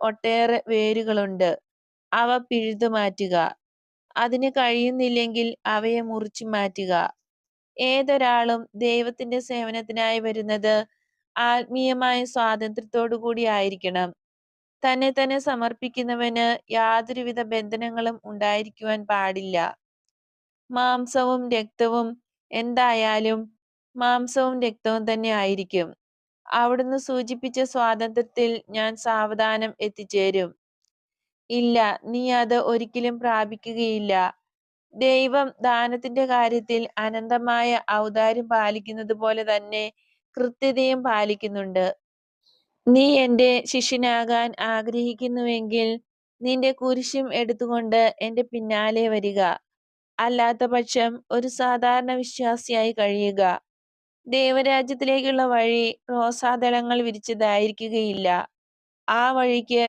ഒട്ടേറെ വേരുകളുണ്ട്. അവ പിഴുതു മാറ്റുക. അതിന് കഴിയുന്നില്ലെങ്കിൽ അവയെ മുറിച്ചു മാറ്റുക. ഏതൊരാളും ദൈവത്തിന്റെ സേവനത്തിനായി വരുന്നത് ആത്മീയമായ സ്വാതന്ത്ര്യത്തോടു കൂടി ആയിരിക്കണം. തന്നെ തന്നെ സമർപ്പിക്കുന്നവന് യാതൊരുവിധ ബന്ധനങ്ങളും ഉണ്ടായിരിക്കുവാൻ പാടില്ല. മാംസവും രക്തവും എന്തായാലും മാംസവും രക്തവും തന്നെ ആയിരിക്കും. അവിടുന്ന് സൂചിപ്പിച്ച സ്വാതന്ത്ര്യത്തിൽ ഞാൻ സാവധാനം എത്തിച്ചേരും. ഇല്ല, നീ അത് ഒരിക്കലും പ്രാപിക്കുകയില്ല. ദൈവം ദാനത്തിന്റെ കാര്യത്തിൽ അനന്തമായ ഔദാര്യം പാലിക്കുന്നത് പോലെ തന്നെ കൃത്യതയും പാലിക്കുന്നുണ്ട്. നീ എന്റെ ശിഷ്യനാകാൻ ആഗ്രഹിക്കുന്നുവെങ്കിൽ നിന്റെ കുരിശും എടുത്തുകൊണ്ട് എന്റെ പിന്നാലെ വരിക. അല്ലാത്തപക്ഷം ഒരു സാധാരണ വിശ്വാസിയായി കഴിയുക. ദൈവരാജ്യത്തിലേക്കുള്ള വഴി റോസാദളങ്ങൾ വിരിച്ചതായിരിക്കുകയില്ല. ആ വഴിക്ക്